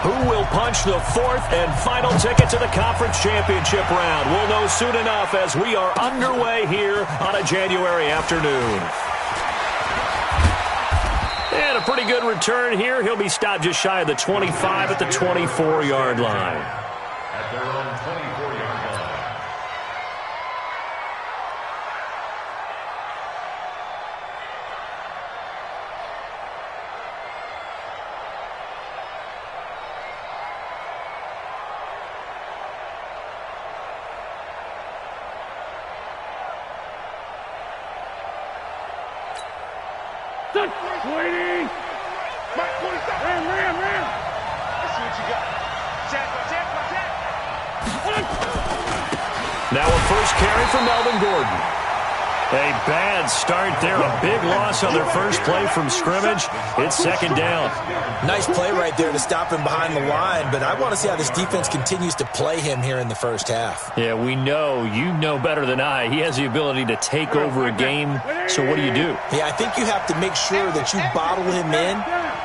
Who will punch the fourth and final ticket to the conference championship round? We'll know soon enough as we are underway here on a January afternoon. And a pretty good return here. He'll be stopped just shy of the 25 at the 24-yard line. At their own 24-yard line. Waiting! Mike, 27! Ram! Let's see what you got. Jack. Now a first carry for Melvin Gordon. A bad start there. A big loss on their first play from scrimmage. It's second down. Nice play right there to stop him behind the line, but I want to see how this defense continues to play him here in the first half. Yeah, we know. You know better than I. He has the ability to take over a game, so what do you do? Yeah, I think you have to make sure that you bottle him in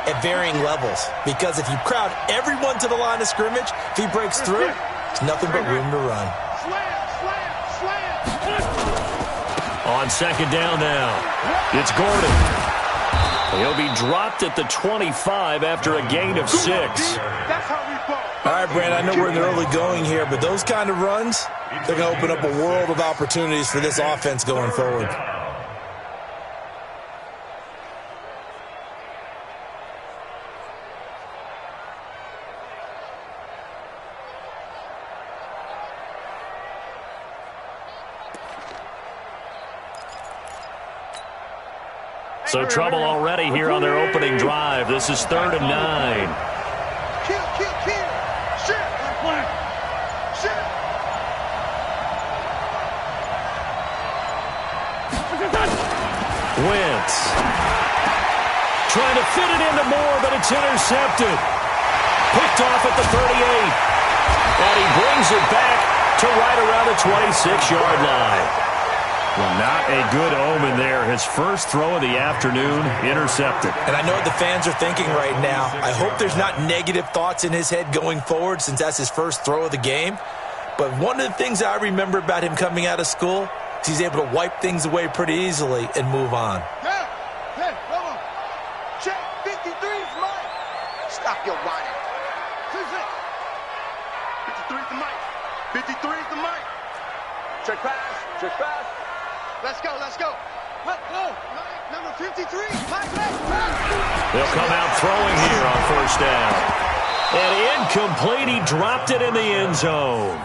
at varying levels, because if you crowd everyone to the line of scrimmage, if he breaks through, there's nothing but room to run. Slam! On second down now, it's Gordon. He'll be dropped at the 25 after a gain of 6. That's how we fall. All right, Brand, I know we're in the early going here, but those kind of runs, they're going to open up a world of opportunities for this offense going forward. So trouble already here on their opening drive. This is 3rd and 9. Kill. Shit. Wentz trying to fit it into Moore, but it's intercepted. Picked off at the 38. And he brings it back to right around the 26-yard line. Well, not a good omen there. His first throw of the afternoon, intercepted. And I know what the fans are thinking right now. I hope there's not negative thoughts in his head going forward since that's his first throw of the game. But one of the things I remember about him coming out of school is he's able to wipe things away pretty easily and move on. Hey, come on. Check, 53 is mine. Stop your whining. 53 is the mic. 53 is the mic. Check pass. Let's go. Let's go. Number 53. Mike. They'll come out throwing here on first down. And incomplete. He dropped it in the end zone.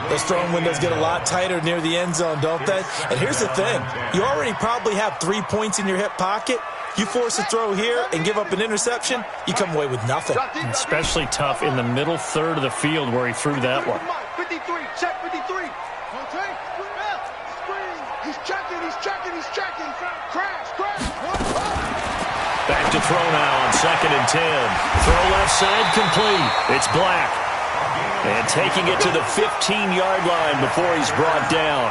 Those throwing windows get a lot tighter near the end zone, don't they? And here's the thing. You already probably have 3 points in your hip pocket. You force a throw here and give up an interception, you come away with nothing. Especially tough in the middle third of the field where he threw that one. 53. Check 53. Okay. He's checking. Crash. Back to throw now on 2nd and 10. Throw left side complete. It's Black. And taking it to the 15-yard line before he's brought down.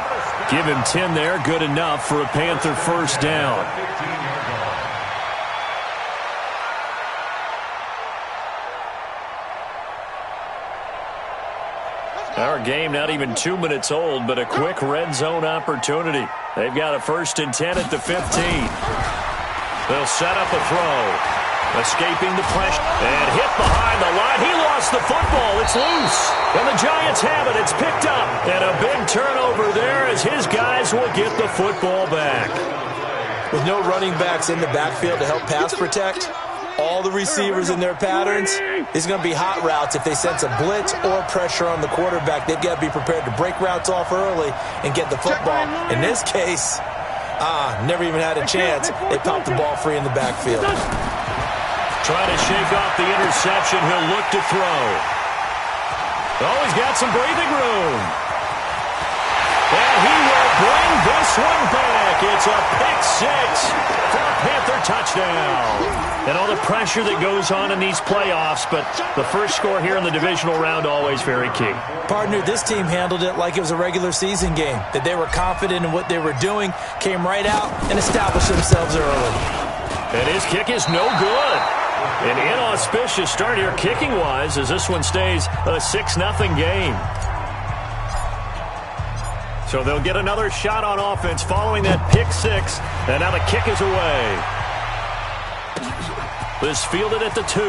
Give him 10 there. Good enough for a Panther first down. Our game not even 2 minutes old, but a quick red zone opportunity. They've got a 1st and 10 at the 15. They'll set up a throw. Escaping the pressure and hit behind the line. He lost the football. It's loose. And the Giants have it. It's picked up. And a big turnover there as his guys will get the football back. With no running backs in the backfield to help pass protect, all the receivers in their patterns, it's going to be hot routes if they sense a blitz or pressure on the quarterback. They've got to be prepared to break routes off early and get the football. In this case, never even had a chance. They popped the ball free in the backfield. Trying to shake off the interception. He'll look to throw. Oh, he's got some breathing room. And he will bring this one back. It's a pick six for a Panther touchdown. And all the pressure that goes on in these playoffs, but the first score here in the divisional round always very key. Partner, this team handled it like it was a regular season game, that they were confident in what they were doing, came right out and established themselves early. And his kick is no good. An inauspicious start here kicking-wise as this one stays a 6-0 game. So they'll get another shot on offense following that pick six, and now the kick is away. This fielded at the 2.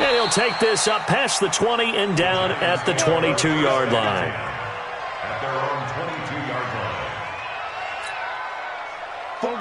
And he'll take this up past the 20 and down at the 22-yard line. At their own 22-yard line.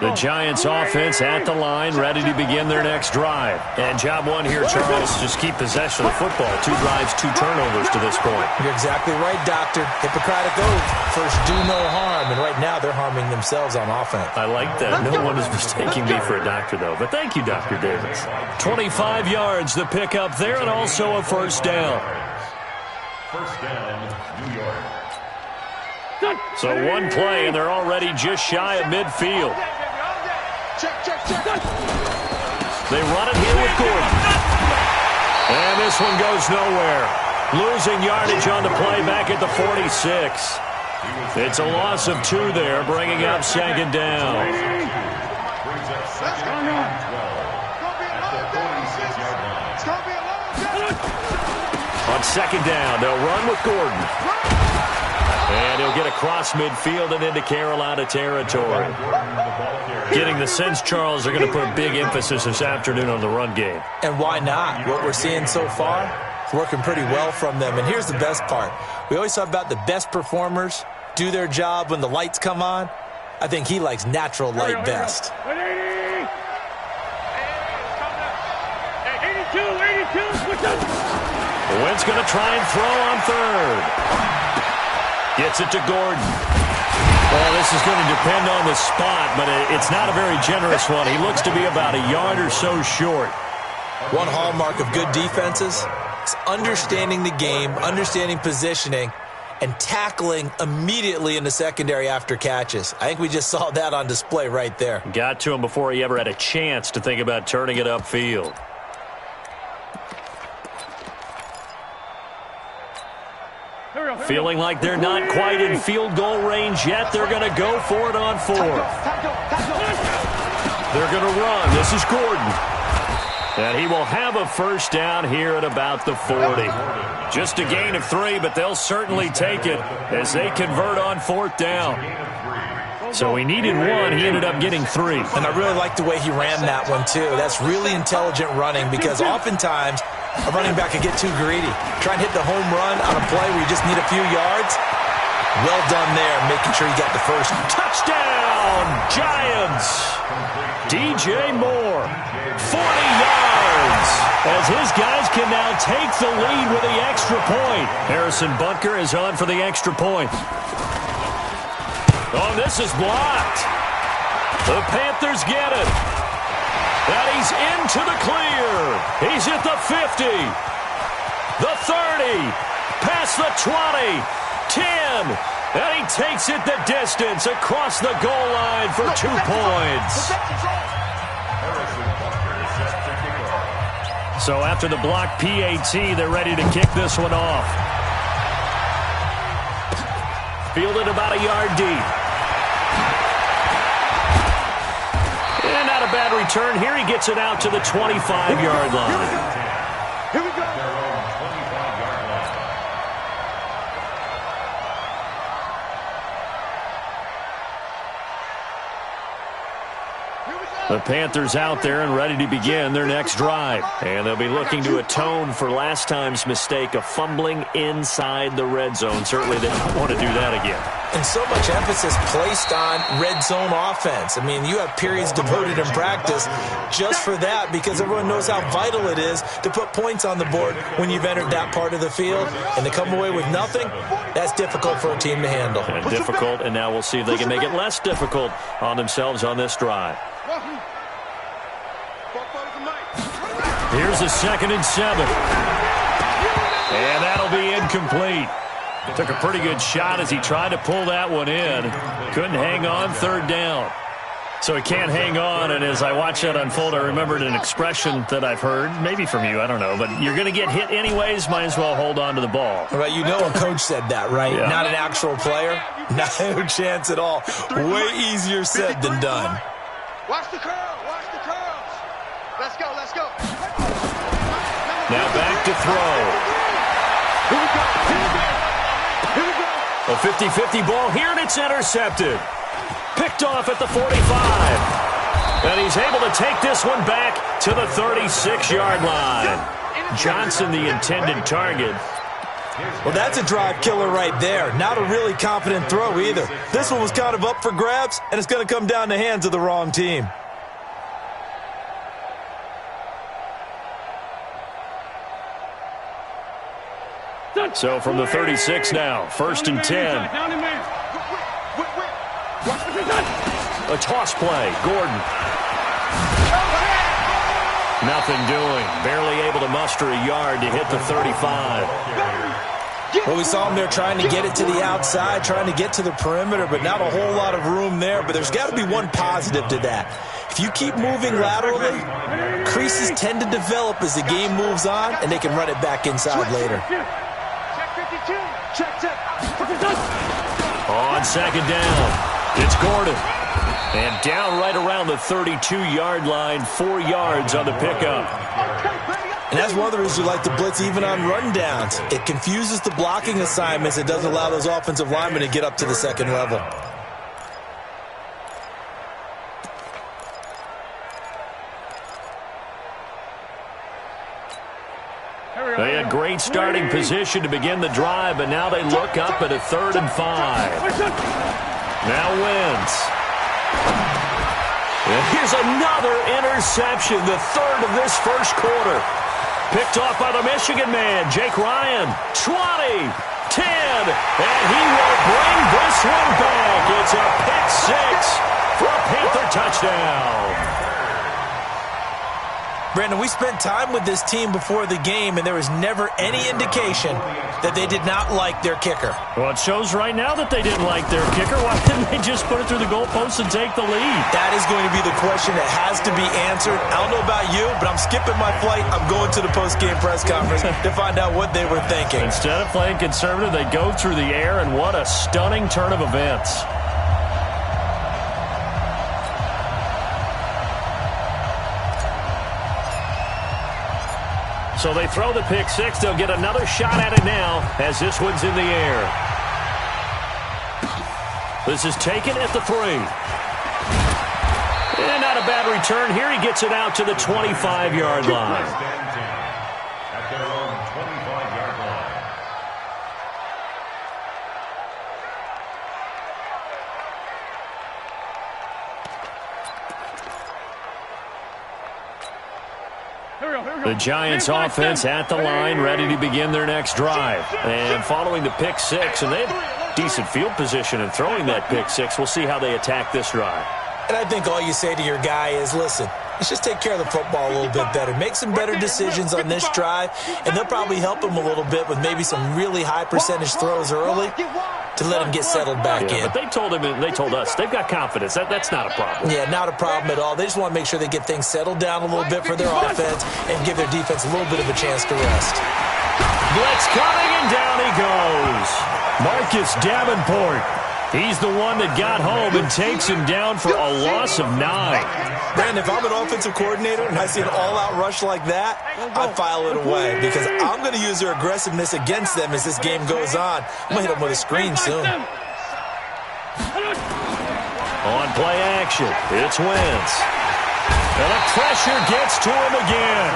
The Giants offense at the line, ready to begin their next drive. And job one here, Charles, just keep possession of the football. 2 drives, 2 turnovers to this point. You're exactly right, Doctor. Hippocratic oath. First, do no harm. And right now, they're harming themselves on offense. I like that. No one is mistaking me for a doctor, though. But thank you, Dr. Davis. 25 yards, the pickup there, and also a first down. First down, New York. So one play, and they're already just shy of midfield. Check. They run it here with Gordon. And this one goes nowhere. Losing yardage on the play back at the 46. It's a loss of 2 there, bringing up second down. Brings up second and 12 at the 46-yard line. On second down, they'll run with Gordon. And he'll get across midfield and into Carolina territory. Getting the sense, Charles, they're going to put a big emphasis this afternoon on the run game. And why not? What we're seeing so far is working pretty well from them. And here's the best part. We always talk about the best performers do their job when the lights come on. I think he likes natural light best. 82, switch up. Wentz going to try and throw on third. Gets it to Gordon. Well, this is going to depend on the spot, but it's not a very generous one. He looks to be about a yard or so short. One hallmark of good defenses is understanding the game, understanding positioning, and tackling immediately in the secondary after catches. I think we just saw that on display right there. Got to him before he ever had a chance to think about turning it upfield. Feeling like they're not quite in field goal range yet. They're going to go for it on 4th. They're going to run. This is Gordon. And he will have a first down here at about the 40. Just a gain of 3, but they'll certainly take it as they convert on 4th down. So he needed 1. He ended up getting 3. And I really like the way he ran that one, too. That's really intelligent running because oftentimes a running back could get too greedy. Try and hit the home run on a play where you just need a few yards. Well done there, making sure you got the first. Touchdown, Giants! DJ Moore, 40 yards, as his guys can now take the lead with the extra point. Harrison Butker is on for the extra point. Oh, this is blocked. The Panthers get it. And he's into the clear. He's at the 50, the 30, past the 20, 10, and he takes it the distance across the goal line for 2 points. So after the block PAT, they're ready to kick this one off. Fielded about a yard deep. And not a bad return here. He gets it out to the 25-yard line. Here we go. The Panthers out there and ready to begin their next drive. And they'll be looking to atone for last time's mistake of fumbling inside the red zone. Certainly they don't want to do that again. And so much emphasis placed on red zone offense. I mean, you have periods devoted in practice just for that because everyone knows how vital it is to put points on the board when you've entered that part of the field. And to come away with nothing, that's difficult for a team to handle. And difficult, and now we'll see if they can make it less difficult on themselves on this drive. Here's a 2nd and 7. And that'll be incomplete. Took a pretty good shot as he tried to pull that one in. Couldn't hang on 3rd down. So he can't hang on, and as I watched that unfold, I remembered an expression that I've heard, maybe from you, I don't know, but you're going to get hit anyways, might as well hold on to the ball. Well, you know a coach said that, right? Yeah. Not an actual player? No chance at all. Way easier said than done. Watch the curl. Watch the curls. Let's go, let's go. Now back to throw. Here we go. Here we go. A 50-50 ball here, and it's intercepted. Picked off at the 45. And he's able to take this one back to the 36-yard line. Johnson, the intended target. Well, that's a drive killer right there. Not a really confident throw either. This one was kind of up for grabs, and it's going to come down in the hands of the wrong team. So from the 36 now, 1st and 10. A toss play, Gordon. Nothing doing. Barely able to muster a yard to hit the 35. Well, we saw him there trying to get it to the outside, trying to get to the perimeter, but not a whole lot of room there. But there's got to be one positive to that. If you keep moving laterally, creases tend to develop as the game moves on, and they can run it back inside later. On 2nd down, it's Gordon. And down right around the 32-yard line, 4 yards on the pickup. And that's one of the reasons we like to blitz even on rundowns. It confuses the blocking assignments. It doesn't allow those offensive linemen to get up to the second level. They had great starting position to begin the drive, but now they look up at a 3rd and 5. Now wins. And here's another interception, the 3rd of this first quarter. Picked off by the Michigan man, Jake Ryan. 20, 10, and he will bring this one back. It's a pick 6 for a Panther touchdown. Brandon, we spent time with this team before the game, and there was never any indication that they did not like their kicker. Well, it shows right now that they didn't like their kicker. Why didn't they just put it through the goalpost and take the lead? That is going to be the question that has to be answered. I don't know about you, but I'm skipping my flight. I'm going to the post-game press conference to find out what they were thinking. Instead of playing conservative, they go through the air, and what a stunning turn of events. So they throw the pick 6. They'll get another shot at it now as this one's in the air. This is taken at the 3. And not a bad return here. He gets it out to the 25-yard line. At their own 25-yard line. The Giants offense at the line, ready to begin their next drive. And following the pick 6, and they have decent field position in throwing that pick 6. We'll see how they attack this drive. And I think all you say to your guy is, listen, let's just take care of the football a little bit better. Make some better decisions on this drive, and they'll probably help him a little bit with maybe some really high percentage throws early to let him get settled back in. But they told him, and they told us, they've got confidence. That's not a problem. Yeah, not a problem at all. They just want to make sure they get things settled down a little bit for their offense and give their defense a little bit of a chance to rest. Blitz coming, and down he goes. Marcus Davenport. He's the one that got home and takes him down for a loss of 9. Brandon, if I'm an offensive coordinator and I see an all-out rush like that, I file it away because I'm going to use their aggressiveness against them as this game goes on. I'm going to hit them with a screen soon. On play action, it's Wentz. And the pressure gets to him again.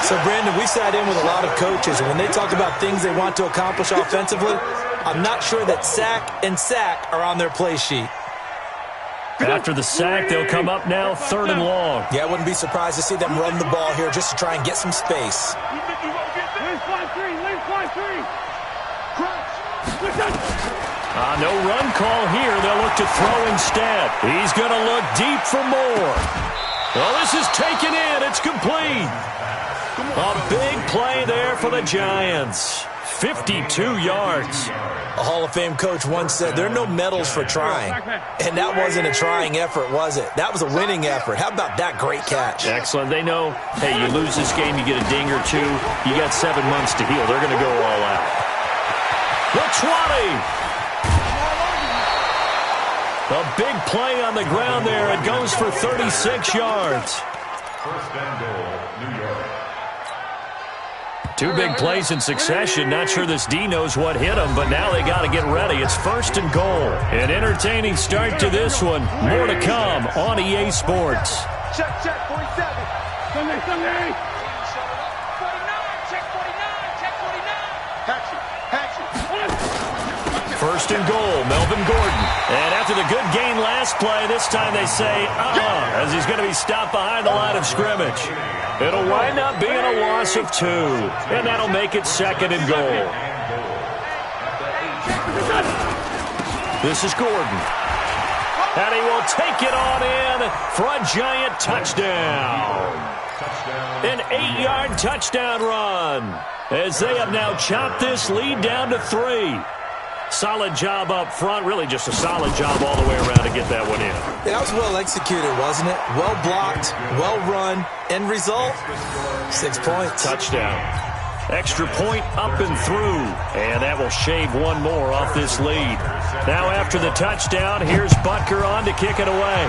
So, Brandon, we sat in with a lot of coaches, and when they talk about things they want to accomplish offensively, I'm not sure that sack and sack are on their play sheet. After the sack, they'll come up now 3rd and long. Yeah, I wouldn't be surprised to see them run the ball here just to try and get some space. No run call here. They'll look to throw instead. He's going to look deep for more. Well, this is taken in. It's complete. A big play there for the Giants. 52 yards. A Hall of Fame coach once said, there are no medals for trying. And that wasn't a trying effort, was it? That was a winning effort. How about that great catch? Excellent. They know, hey, you lose this game, you get a ding or 2. You got 7 months to heal. They're going to go all out. The 20. A big play on the ground there. It goes for 36 yards. First and goal, New York. Two big plays in succession. Not sure this D knows what hit him, but now they got to get ready. It's first and goal. An entertaining start to this one. More to come on EA Sports. Check, 47. Sunday. 49, check 49, check 49. Hatchet. First and goal, Melvin Gordon. And after the good gain last play, this time they say, as he's going to be stopped behind the line of scrimmage. It'll wind up being a loss of 2, and that'll make it second and goal. This is Gordon. And he will take it on in for a giant touchdown. An 8-yard touchdown run, as they have now chopped this lead down to 3. Solid job up front, really just a solid job all the way around to get that one in. That was well executed, wasn't it? Well blocked, well run. End result, 6 points. Touchdown. Extra point up and through, and that will shave one more off this lead. Now after the touchdown, here's Butker on to kick it away.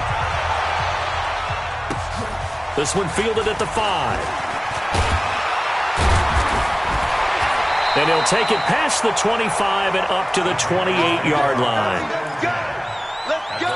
This one fielded at the 5. And he'll take it past the 25 and up to the 28-yard line. Let's go.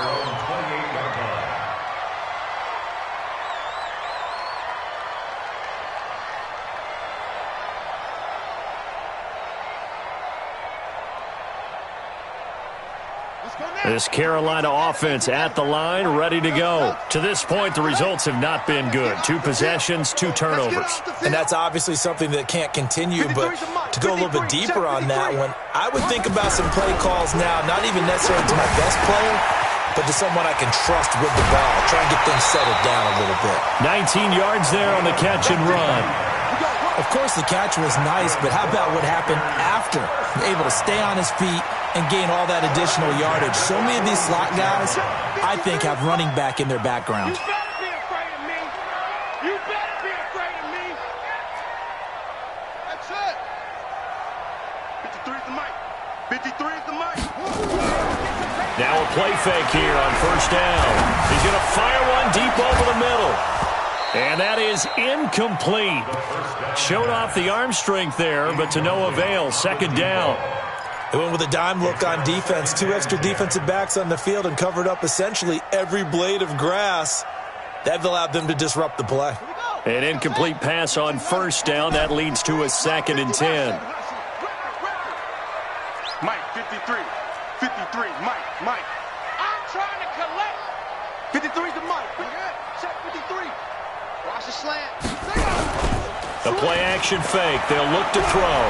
This Carolina offense at the line, ready to go. To this point, the results have not been good. 2 possessions, 2 turnovers. And that's obviously something that can't continue, but to go a little bit deeper on that one, I would think about some play calls now, not even necessarily to my best player, but to someone I can trust with the ball. Try and get things settled down a little bit. 19 yards there on the catch and run. Of course, the catch was nice, but how about what happened after? Able to stay on his feet and gain all that additional yardage. So many of these slot guys, I think, have running back in their background. You better be afraid of me. You better be afraid of me. That's it. 53 is the mic. 53 is the mic. Now a play fake here on first down. He's going to fire one deep over the middle. And that is incomplete. Showed off the arm strength there, but to no avail. Second down. They went with a dime look on defense. 2 extra defensive backs on the field and covered up essentially every blade of grass. That allowed them to disrupt the play. An incomplete pass on first down. That leads to a 2nd and 10. Mike, 53. 53. Mike. I'm trying to collect. 53 is the mic. Check 53. Watch the slant. The play action fake. They'll look to throw.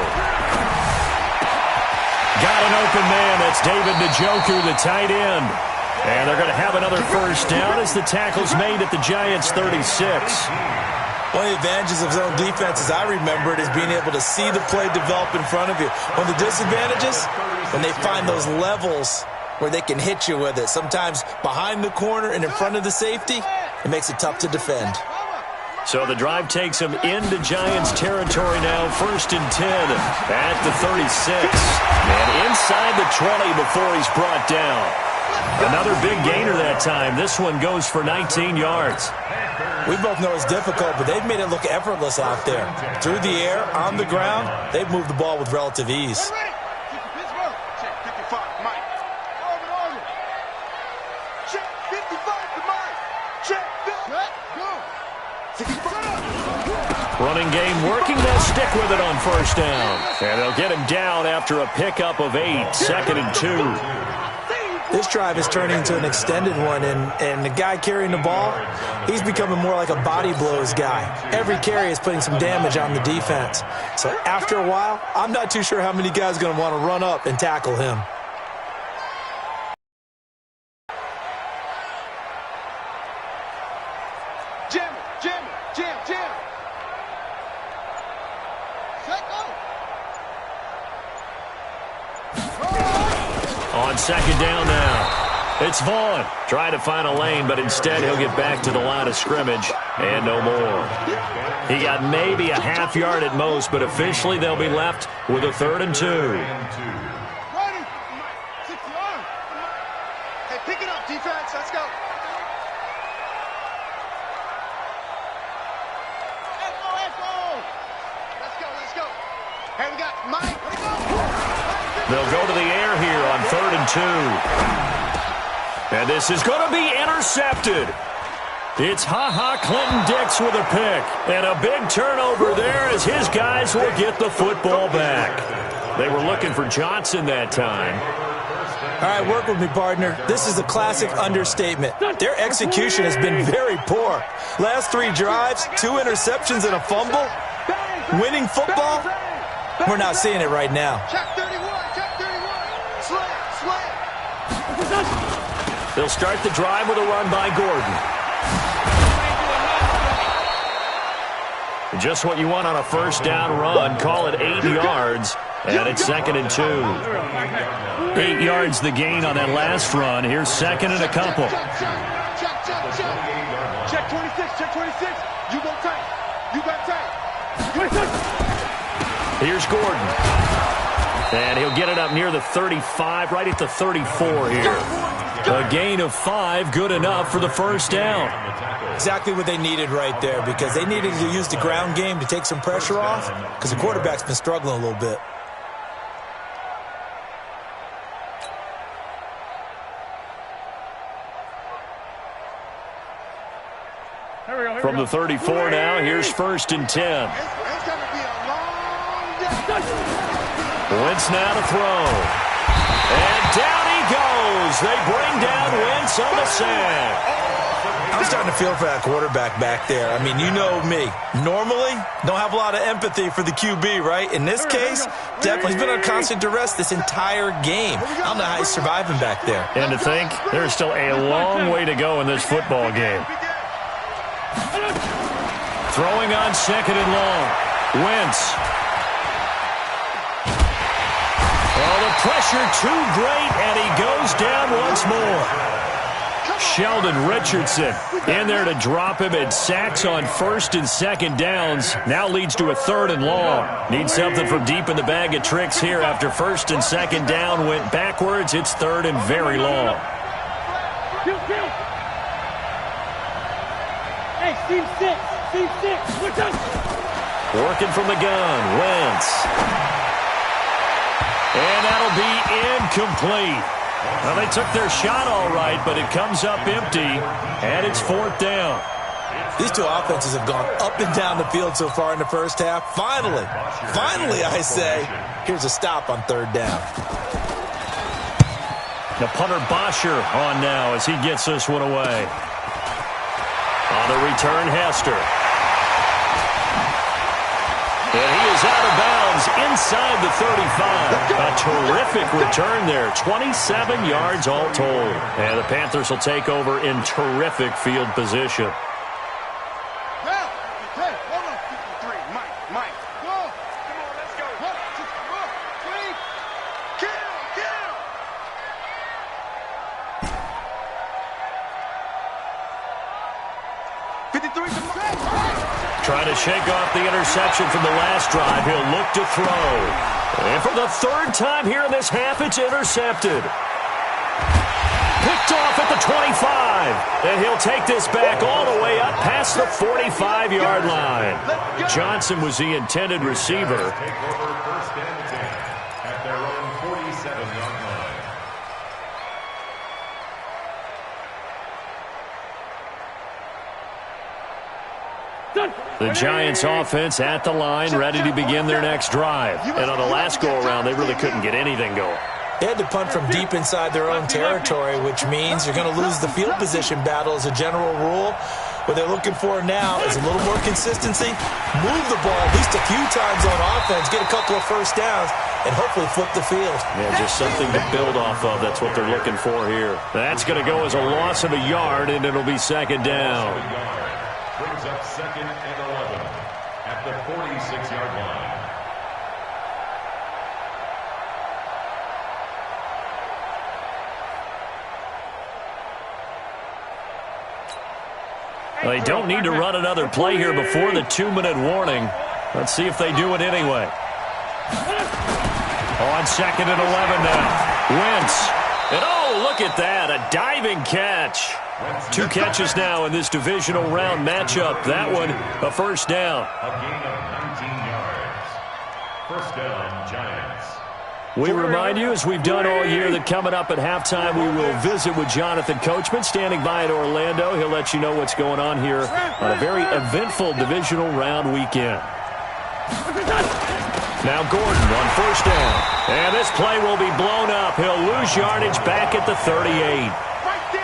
Got an open man. That's David Njoku, the tight end. And they're going to have another first down as the tackle's made at the Giants' 36. One of the advantages of zone defense, as I remember it, is being able to see the play develop in front of you. One of the disadvantages, when they find those levels where they can hit you with it. Sometimes behind the corner and in front of the safety, it makes it tough to defend. So the drive takes them into Giants territory now. 1st and 10 at the 36. And inside the 20 before he's brought down. Another big gainer that time. This one goes for 19 yards. We both know it's difficult, but they've made it look effortless out there. Through the air, on the ground, they've moved the ball with relative ease. Check 55. Mike. Over. Check 55 to Mike. Check. Go. Running game working. They'll stick with it on first down. And they'll get him down after a pickup of 8. 2nd and 2. This drive is turning into an extended one, and the guy carrying the ball, he's becoming more like a body blows guy. Every carry is putting some damage on the defense. So after a while, I'm not too sure how many guys are going to want to run up and tackle him. Jam. Set go. On second down now. It's Vaughn trying to find a lane, but instead he'll get back to the line of scrimmage and no more. He got maybe a half yard at most, but officially they'll be left with a 3rd and 2. Ready. 6 yards. Hey, pick it up, defense. Let's go. Hey, we got Mike. They'll go to the air here on 3rd and 2. And this is going to be intercepted. It's Ha-Ha Clinton-Dix with a pick. And a big turnover there as his guys will get the football back. They were looking for Johnson that time. All right, work with me, partner. This is a classic understatement. Their execution has been very poor. Last 3 drives, 2 interceptions and a fumble. Winning football? We're not seeing it right now. Check 31, check 31. Slam. They'll start the drive with a run by Gordon. Just what you want on a first down run. Call it 8 yards, and it's 2nd and 2. 8 yards the gain on that last run. Here's 2nd and a couple. Check 26, check 26. You go tight. You got tight. 26. Here's Gordon. And he'll get it up near the 35, right at the 34 here. A gain of 5, good enough for the first down. Exactly what they needed right there, because they needed to use the ground game to take some pressure off, because the quarterback's been struggling a little bit. From the 34 now, here's 1st and 10. It's going to be a long day. Wentz now to throw. And down he goes. They bring down Wentz on the sack. I'm starting to feel for that quarterback back there. I mean, you know me. Normally, don't have a lot of empathy for the QB, right? In this case, definitely he's been under constant duress this entire game. I don't know how he's surviving back there. And to think, there's still a long way to go in this football game. Throwing on 2nd and long. Wentz. Oh, the pressure too great, and he goes down once more. Sheldon Richardson in there to drop him, and sacks on 1st and 2nd downs. Now leads to a 3rd and long. Needs something from deep in the bag of tricks here after 1st and 2nd down went backwards. It's 3rd and very long. Hey, Steve 6. Steve 6. What's up? Working from the gun, Wentz. And that'll be incomplete. Well, they took their shot all right, but it comes up empty, and it's 4th down. These two offenses have gone up and down the field so far in the first half. Finally, I say, here's a stop on 3rd down. The punter Bosher on now as he gets this one away. On the return, Hester. And he is out of bounds inside the 35. A terrific return there. 27 yards all told. And the Panthers will take over in terrific field position. Now, hey, hold on, 53. Mike. Go. Come on, let's go. 1, 2, 3. Kill. Trying to shake off the interception from the last drive. He'll look to throw. And for the 3rd time here in this half, it's intercepted. Picked off at the 25. And he'll take this back all the way up past the 45-yard line. Johnson was the intended receiver. Take over 1st and 10 at their own 47-yard line. The Giants offense at the line, ready to begin their next drive. And on the last go-around, they really couldn't get anything going. They had to punt from deep inside their own territory, which means you're going to lose the field position battle as a general rule. What they're looking for now is a little more consistency, move the ball at least a few times on offense, get a couple of first downs, and hopefully flip the field. Yeah, just something to build off of. That's what they're looking for here. That's going to go as a loss of a yard, and it'll be 2nd down. Brings up 2nd and 11 at the 46-yard line. They don't need to run another play here before the 2-minute warning. Let's see if they do it anyway. On 2nd and 11 now. Wentz. And oh, look at that. A diving catch. 2 catches now in this divisional round matchup. That one, a first down. A gain of 19 yards. First down, Giants. We remind you, as we've done all year, that coming up at halftime, we will visit with Jonathan Coachman, standing by in Orlando. He'll let you know what's going on here on a very eventful divisional round weekend. Now Gordon on first down. And this play will be blown up. He'll lose yardage back at the 38.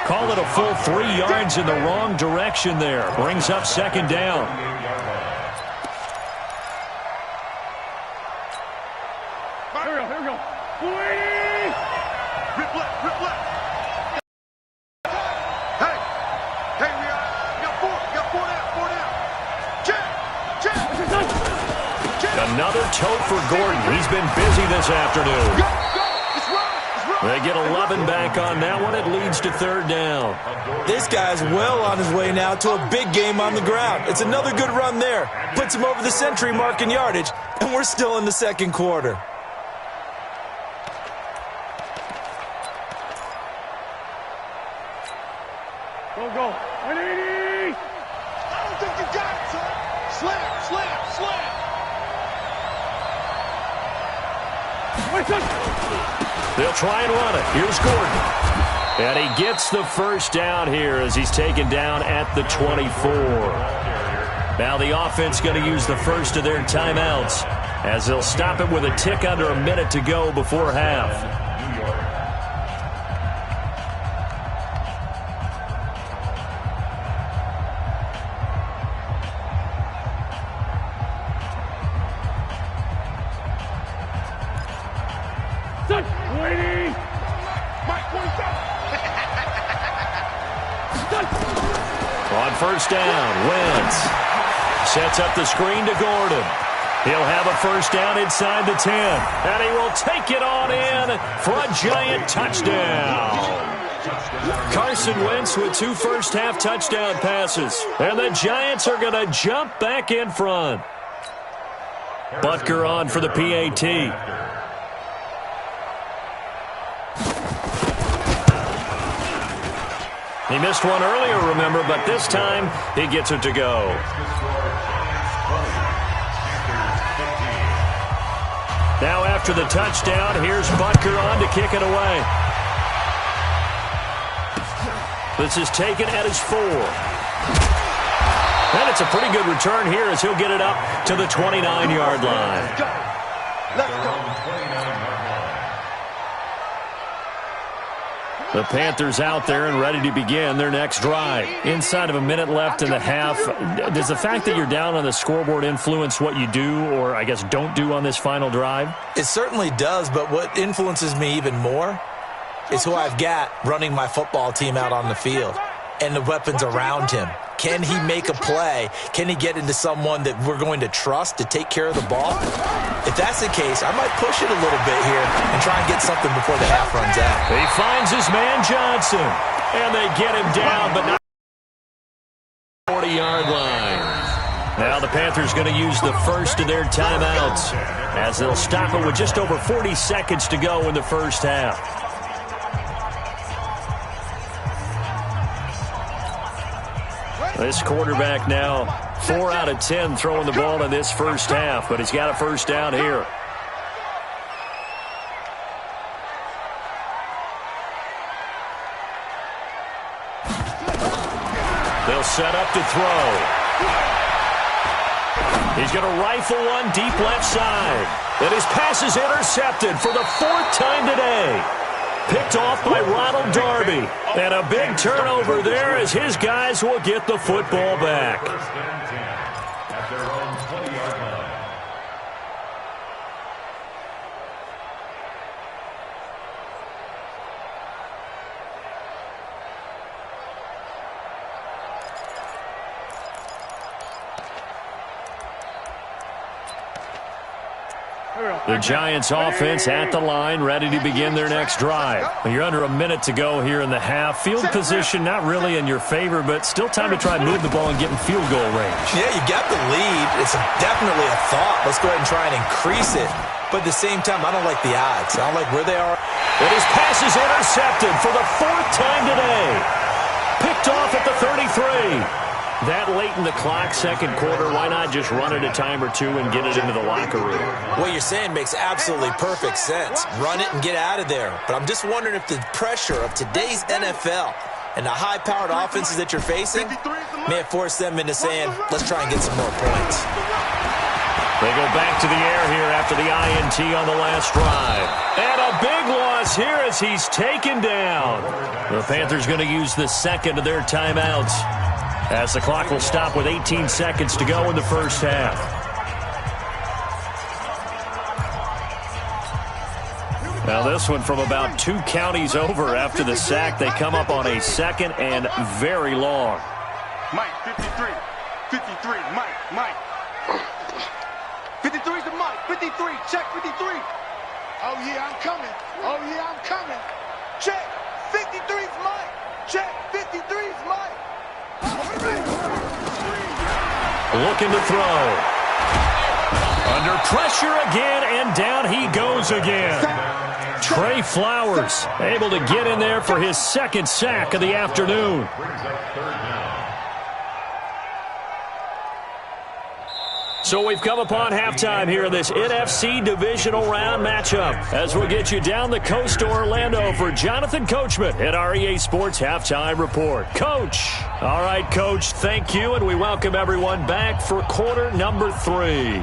Call it a full 3 yards in the wrong direction there. Brings up second down. Here we go. Rip left. Hey, we got four down. Check. Another tote for Gordon. He's been busy this afternoon. Go. It's run. They get 11 back on that one. It leads to third down. This guy's well on his way now to a big game on the ground. It's another good run there. Puts him over the century mark in yardage, and we're still in the second quarter. Go. 180. I don't think you got it, son. Slam. They'll try and run it. Here's Gordon. And he gets the first down here as he's taken down at the 24. Now the offense going to use the first of their timeouts as they'll stop it with a tick under a minute to go before half. On first down, Wentz sets up the screen to Gordon. He'll have a first down inside the 10, and he will take it on in for a giant touchdown. Carson Wentz with 2 first-half touchdown passes, and the Giants are going to jump back in front. Butker on for the PAT. He missed one earlier, remember, but this time he gets it to go. Now after the touchdown, here's Butker on to kick it away. This is taken at his 4. And it's a pretty good return here as he'll get it up to the 29-yard line. Let's go. The Panthers out there and ready to begin their next drive. Inside of a minute left in the half, does the fact that you're down on the scoreboard influence what you do or, I guess, don't do on this final drive? It certainly does, but what influences me even more is who I've got running my football team out on the field and the weapons around him. Can he make a play? Can he get into someone that we're going to trust to take care of the ball? If that's the case, I might push it a little bit here and try and get something before the half runs out. He finds his man Johnson, and they get him down, but not 40-yard line. Now the Panthers going to use the first of their timeouts as they'll stop it with just over 40 seconds to go in the first half. This quarterback now 4 out of 10 throwing the ball in this first half, but he's got a first down here. They'll set up to throw. He's going to rifle one deep left side. And his pass is intercepted for the 4th time today. Picked off by Ronald Darby. And a big turnover there as his guys will get the football back. First and 10 at their own 20-yard line. The Giants offense at the line, ready to begin their next drive. You're under a minute to go here in the half. Field position not really in your favor, but still time to try and move the ball and get in field goal range. Yeah, you got the lead. It's definitely a thought. Let's go ahead and try and increase it. But at the same time, I don't like the odds. I don't like where they are. And his pass is intercepted for the 4th time today. Picked off at the 33. That late in the clock, second quarter, why not just run it a time or two and get it into the locker room? What you're saying makes absolutely perfect sense. Run it and get out of there. But I'm just wondering if the pressure of today's NFL and the high-powered offenses that you're facing may have forced them into saying, let's try and get some more points. They go back to the air here after the INT on the last drive. And a big loss here as he's taken down. The Panthers going to use the second of their timeouts, as the clock will stop with 18 seconds to go in the first half. Now this one from about 2 counties over after the sack. They come up on a second and very long. Mike, 53. 53. Mike. 53's the Mike. 53. Check 53. Oh, yeah, I'm coming. Oh, yeah, I'm coming. Check. 53's Mike. Check. 53's Mike. Looking to throw. Under pressure again, and down he goes again. Trey Flowers able to get in there for his second sack of the afternoon. So we've come upon halftime here in this NFC Divisional Round matchup, as we'll get you down the coast to Orlando for Jonathan Coachman at our EA Sports Halftime Report. Coach. All right, Coach, thank you, and we welcome everyone back for quarter number 3.